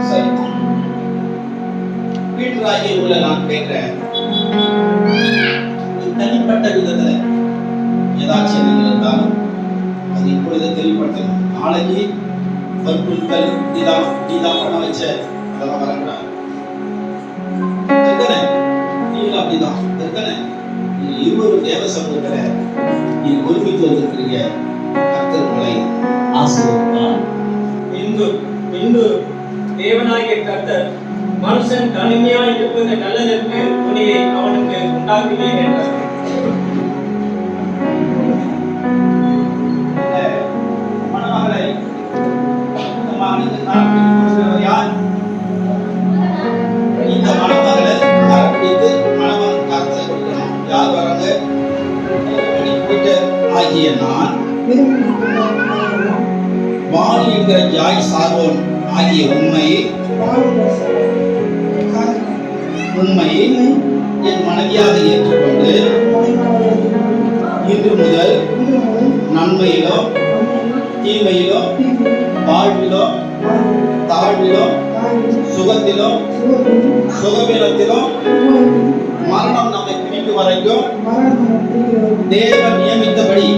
சரி, பீட்டராகிய உங்களை நான் கேட்கிறேன், தனிப்பட்ட விதத்துல ஏதாச்சும் நீங்கள் இருந்தாலும் அது இப்பொழுது தெளிவுபடுத்தணும். நாளைக்கு வற்புறுத்தல் நீதான் பண்ண வச்ச அதெல்லாம் வரக்கூடாது. நீங்களும் அப்படிதான் இருக்கனே. நீங்க இருவரும் தேவ சமூகத்துல நீங்க ஒருமித்து வந்திருக்கிறீங்க. கர்த்தர் உங்களை ஆசீர்வதிப்பார். இன்று தேவனாகிய கர்த்தர் மனுஷன் தனிமையாய் இருப்பது நல்லதற்கு துணியை அவனுக்கு உண்டாக்குவேன் என்றார். மணமகளை யார்? இந்த மணமகளை பிடித்து மணமகன் காத்த கொடுக்கணும். யார் வராங்க? ஆகிய நான் வாணி என்கிற ஜாய் சார்வோன் ஆகிய உண்மையை என் மனைவியாக ஏற்றுக்கொண்டு இன்று முதல் நன்மையிலோ தீமையிலோ வாழ்விலோ தாழ்விலோ சுகத்திலோ சுகவீனத்திலோ மரணம் நம்மை பிடிக்கும் வரைக்கும் தேவன் நியமித்தபடி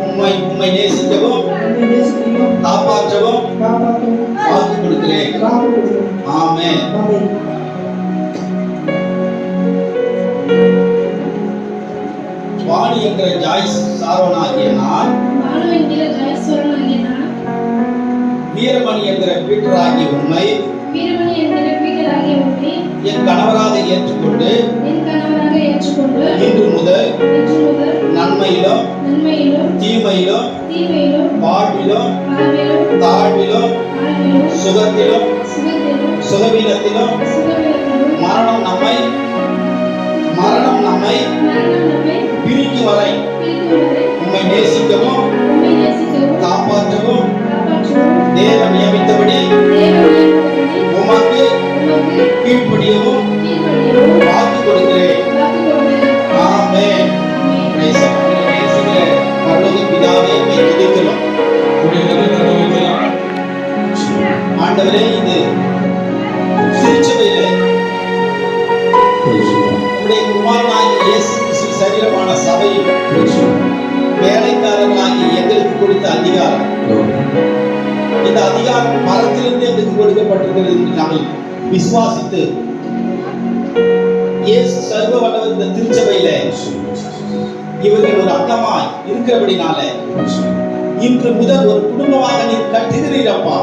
உம்மை நேசிக்கவும் காப்பாற்றவும் வாக்கு கொடுக்கிறேன். ஆமென். வாணி என்கிற ஜாய் சாரோனாகிய நான் வீரமணி என்கிற பீட்டராகிய உண்மை என் கணவராக ஏற்றுக்கொண்டு இன்று முதல் நன்மையிலோ தீமையிலோ வாழ்விலோ தாழ்விலோ சுகத்திலோ சுகவீனத்திலோ மரணம் நம்மை பிரிக்கும் வரை உம்மை நேசிக்கவும் காப்பாற்றவும் தேவன் நியமித்தபடி உமக்கு கீழ்ப்படியவும் வாக்கு கொடுக்கிறேன். ஆமென். பரலோக பிதாவே, துதிக்கிறோம். ஆண்டவரே, இது திருச்சபையிலே உம்முடைய குமாரனாகிய இயேசு கிறிஸ்து சரீரமான சபையில் வேலைக்காரர்களாகிய எங்களுக்கு கொடுத்த அதிகாரம், இந்த அதிகாரம் மரத்திலிருந்து எங்களுக்கு கொடுக்கப்பட்டிருக்கிறது என்று நாங்கள் விசுவாசித்து இயேசு சர்வ வல்லவர் இந்த திருச்சபையில இவர்கள் ஒரு அங்கமாய் இருக்கிறபடினால இன்று முதல் ஒரு குடும்பமாக நீர் கட்டுகிறீரப்பா.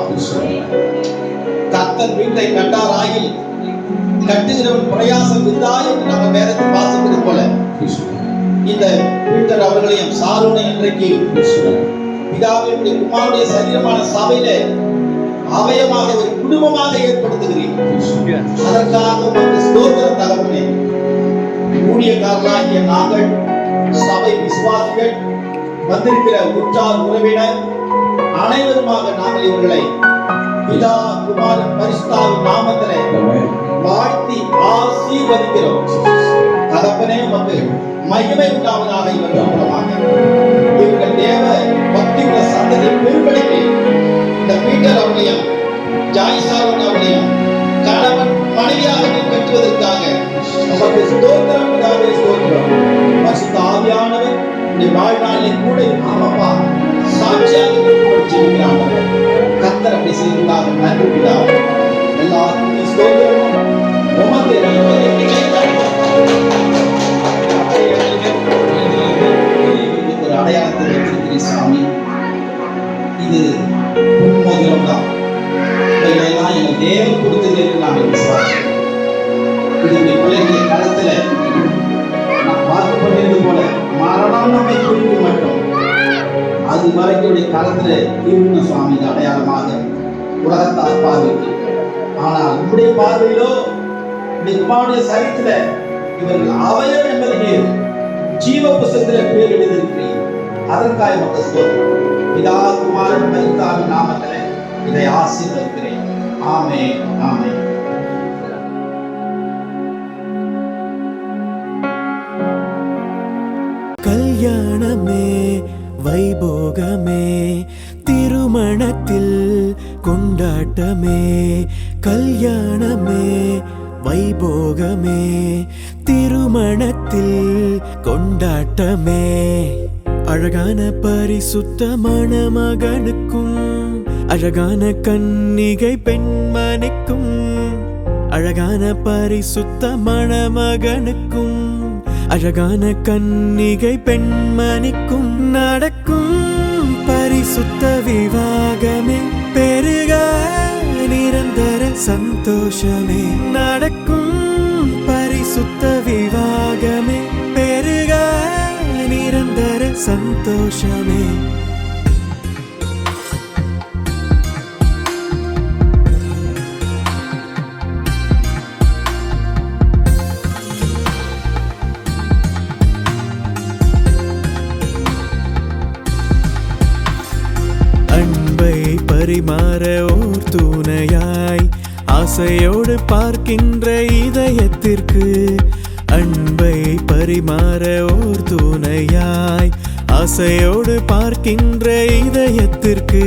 கர்த்தர் வீட்டை கட்டாராயில் கட்டுகிறவன் பிரயாசம் விதா என்று நம்ம வேதத்தில் வாசிப்பது போல இந்த பீட்டர் அவர்களையும் சாரோனை இன்றைக்கு பிதாவினுடைய குமாரனுடைய சரீரமான சபையில அவயமாக ஒரு குடும்பமாக ஏற்படுத்துகிறேன். அதற்காக உங்களுக்கு ஸ்தோத்திரம் தகப்பனே. ஊழியக்காரர்களாகிய நாங்கள், சபை விசுவாசிகள், வந்திருக்கிற உற்றார் உறவினர் அனைவருமாக நாங்கள் இவர்களை பிதா குமாரன் பரிசுத்தாவின் நாமத்திலே வாழ்த்தி ஆசீர்வதிக்கிறோம். தகப்பனே, உமக்கு மகிமை உண்டாவதாக. இவர்கள் மூலமாக இவர்கள் தேவ பக்தியுள்ள சந்ததி பெரும்படிக்கு இந்த பீட்டர் அவர்களையும் ஜாய் சாரோன் அவர்களையும் கணவன் மனைவியாக கட்டுவதற்காக நமக்கு ஸ்தோத்திரம் பிதாவே, ஸ்தோத்திரம். பரிசுத்த ஆவியானவர் இந்த வாழ்நாளில் கூட ஆமாப்பா சாட்சியாக ஜீவிக்கிறார்கள். கர்த்தர் அப்படி செய்வதாக நன்றி பிதாவே. எல்லாருக்கும் ஸ்தோத்திரம். உமக்கு ஒரு அடையாளத்தை வைத்திருக்கிறேன் சாமி. இது உண்மைதான் தான். இதையெல்லாம் எங்கள் தேவன் கொடுத்தது என்று நாங்கள் விசுவாசிக்கிறோம். இதனுடைய பிள்ளைகளுடைய களத்துல நான் பார்த்து கொண்டிருந்தது போல மரணம் நம்மை குறித்து மட்டும் அது வரைக்கும் களத்துல இருந்த சுவாமி அடையாளமாக உலகத்தார் பார்வைக்கு. ஆனால் உங்களுடைய பார்வையிலோ குமாரனுடைய சரித்திர இவர்கள் அவயம் என்பது நீர் ஜீவ புஸ்தகத்திலே பேர் எழுதியிருக்கிறீர். அதற்காக மக்கள் ஸ்தோத்திரம். பிதா குமாரன் பரிசுத்தாவின் நாமத்திலே இதை ஆசீர்வதிக்கிறேன். ஆமென், ஆமென். கல்யாணமே வைபோகமே திருமணத்தில் கொண்டாட்டமே கல்யாணமே வைபோகமே திருமணத்தில் கொண்டாட்டமே அழகான பரிசுத்தமான மகனுக்கும் அழகான கன்னிகை பெண்மணிக்கும் அழகான பரிசுத்தமான மகனுக்கும் அழகான கன்னிகை பெண்மணிக்கும் நடக்கும் பரிசுத்த விவாகமே பெருக நிரந்தர சந்தோஷமே நடக்கும் பரிசுத்த விவாகமே பெருக நிரந்தர சந்தோஷமே அன்பை பரிமாற ஓர் துணையாய் ஆசையோடு பார்க்கின்ற இதயத்திற்கு அன்பை பரிமாற ஓர் துணையாய் ஆசையோடு பார்க்கின்ற இதயத்திற்கு